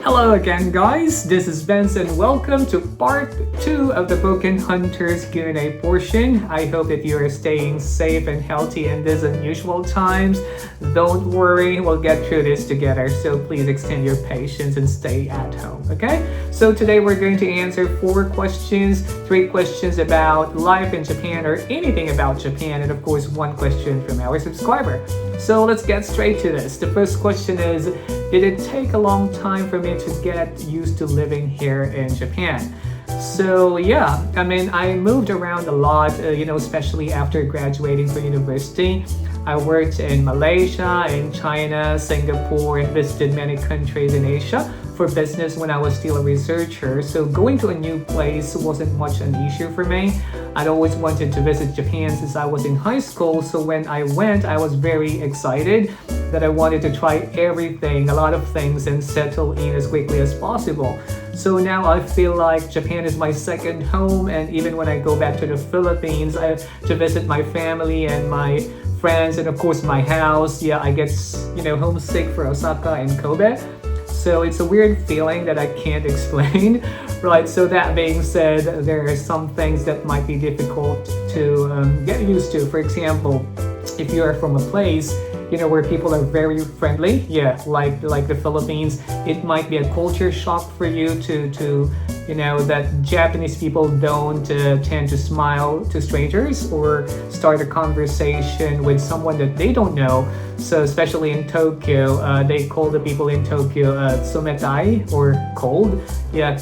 Hello again, guys. This is Benz and welcome to part 2 of the Boken Hunters Q&A portion. I hope that you are staying safe and healthy in these unusual times. Don't worry, we'll get through this together. So please extend your patience and stay at home, okay? So today we're going to answer 4 questions, 3 questions about life in Japan or anything about Japan, and of course 1 question from our subscriber. So let's get straight to this. The first question is, did it take a long time for me to get used to living here in Japan? So yeah, I moved around a lot, especially after graduating from university. I worked in Malaysia, in China, Singapore, and visited many countries in Asia for business when I was still a researcher. So going to a new place wasn't much an issue for me. I'd always wanted to visit Japan since I was in high school. So when I went, I was very excited that I wanted to try everything, a lot of things, and settle in as quickly as possible. So now I feel like Japan is my second home, and even when I go back to the Philippines to visit my family and my friends and of course my house, I get homesick for Osaka and Kobe. So it's a weird feeling that I can't explain, right? So that being said, there are some things that might be difficult to get used to. For example, if you are from a place where people are very friendly, like the Philippines, it might be a culture shock for you to that Japanese people don't tend to smile to strangers or start a conversation with someone that they don't know. So especially in Tokyo, they call the people in Tokyo tsumetai or cold,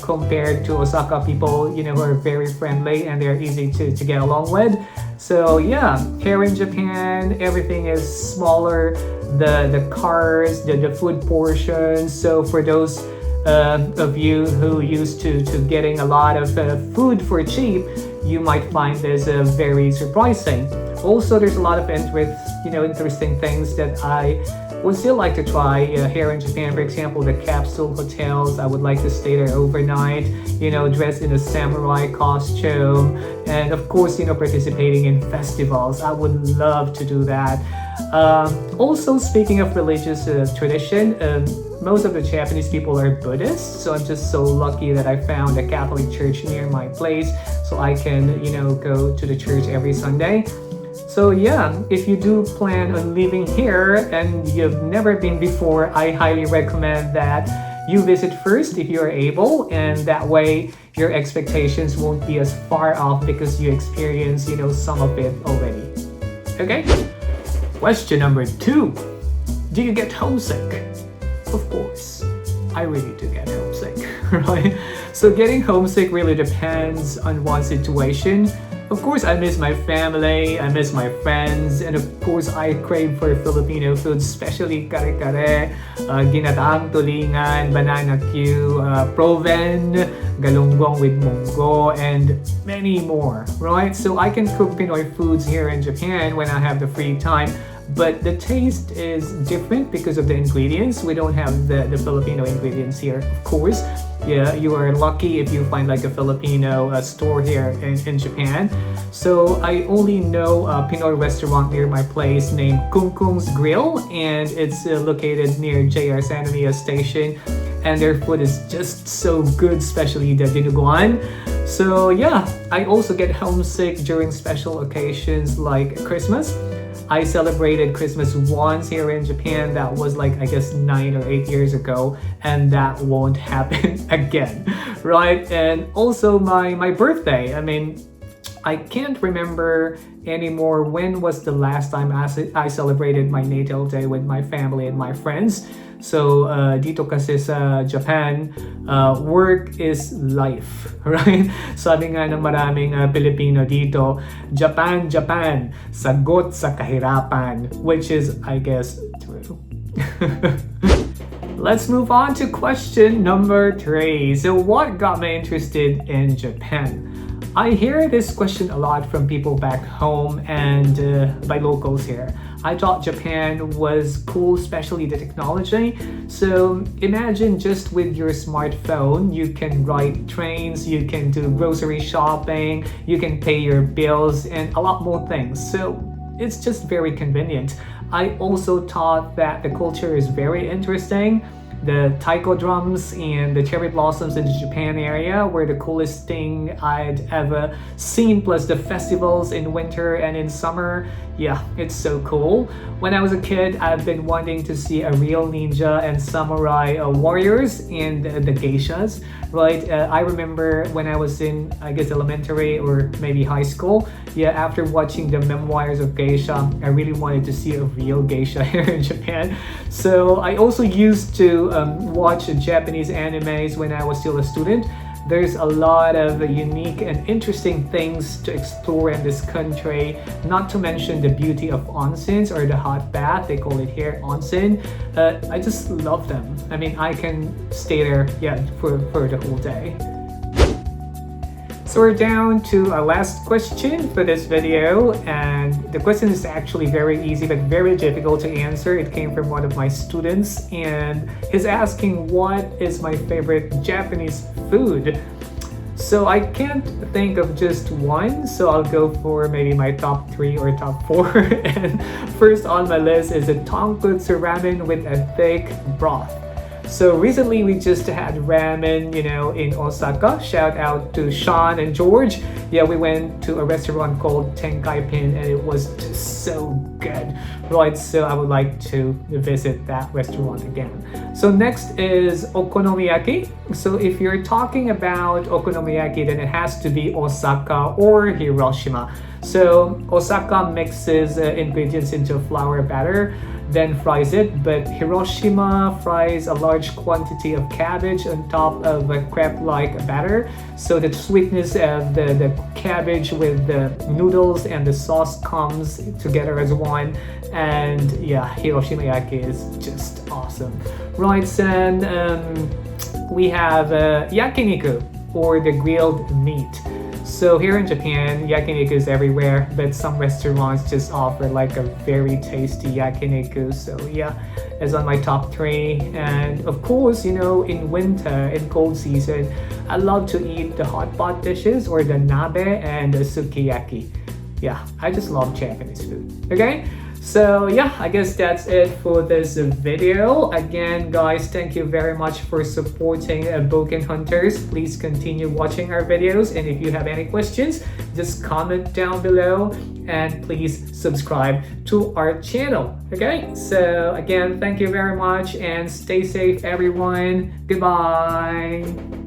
compared to Osaka people, who are very friendly and they're easy to get along with. So here in Japan, everything is smaller, the cars, the food portions. So for those of you who used to getting a lot of food for cheap, you might find this very surprising. Also, there's a lot of interesting things that I would still like to try here in Japan. For example, the capsule hotels. I would like to stay there overnight, dressed in a samurai costume, and of course, participating in festivals. I would love to do that. Also, speaking of religious tradition, most of the Japanese people are Buddhists, so I'm just so lucky that I found a Catholic church near my place, so I can, go to the church every Sunday. So if you do plan on living here and you've never been before, I highly recommend that you visit first if you are able, and that way your expectations won't be as far off because you experience, some of it already. Okay? Question number 2. Do you get homesick? Of course, I really do get homesick, right? So getting homesick really depends on one's situation. Of course, I miss my family, I miss my friends, and of course, I crave for Filipino food, especially kare-kare, ginataang tulingan, banana Q, proven, galunggong with munggo, and many more, right? So I can cook Pinoy foods here in Japan when I have the free time. But the taste is different because of the ingredients. We don't have the Filipino ingredients here, of course. You are lucky if you find like a Filipino store here in Japan. So I only know a Pinoy restaurant near my place named Kung Kung's Grill, and it's located near JR San Amias Station. And their food is just so good, especially the dinuguan. So I also get homesick during special occasions like Christmas. I celebrated Christmas once here in Japan. That was like, I guess, 9 or 8 years ago, and that won't happen again, right? And also my birthday. I can't remember anymore when was the last time I celebrated my natal day with my family and my friends. So dito kasi sa Japan, work is life, right? Sabi nga ng maraming Pilipino dito, Japan, sagot sa kahirapan, which is, I guess, true. Let's move on to question number 3. So what got me interested in Japan? I hear this question a lot from people back home and by locals here. I thought Japan was cool, especially the technology. So imagine just with your smartphone, you can ride trains, you can do grocery shopping, you can pay your bills, and a lot more things. So it's just very convenient. I also thought that the culture is very interesting. the taiko drums and the cherry blossoms in the Japan area were the coolest thing I'd ever seen, plus the festivals in winter and in summer. Yeah, it's so cool. When I was a kid, I've been wanting to see a real ninja and samurai warriors and the geishas, right? I remember when I was in, I guess, elementary or maybe high school. Yeah, after watching the memoirs of geisha, I really wanted to see a real geisha here in Japan. So I also used to watch Japanese animes when I was still a student. There's a lot of unique and interesting things to explore in this country, not to mention the beauty of onsens or the hot bath, they call it here onsen. I just love them. I mean, I can stay there, yeah, for the whole day. So we're down to our last question for this video, and the question is actually very easy but very difficult to answer. It came from one of my students, and he's asking, what is my favorite Japanese food? So I can't think of just one, so I'll go for maybe my top 3 or top 4. And first on my list is a tonkotsu ramen with a thick broth. So recently we just had ramen, in Osaka. Shout out to Sean and George. Yeah, we went to a restaurant called Tenkai-pin and it was just so good. Right, so I would like to visit that restaurant again. So next is okonomiyaki. So if you're talking about okonomiyaki, then it has to be Osaka or Hiroshima. So Osaka mixes ingredients into a flour batter, then fries it, but Hiroshima fries a large quantity of cabbage on top of a crepe-like batter. So the sweetness of the cabbage with the noodles and the sauce comes together as one. And yeah, Hiroshima yaki is just awesome. Right, and we have yakiniku, or the grilled meat. So here in Japan, yakiniku is everywhere, but some restaurants just offer like a very tasty yakiniku. So yeah, it's on my top 3. And of course, in winter, in cold season, I love to eat the hot pot dishes or the nabe and the sukiyaki. Yeah, I just love Japanese food. Okay? So yeah, I guess that's it for this video. Again, guys, thank you very much for supporting Boken Hunters. Please continue watching our videos, and if you have any questions, just comment down below, and please subscribe to our channel. Okay, so again, thank you very much and stay safe, everyone. Goodbye.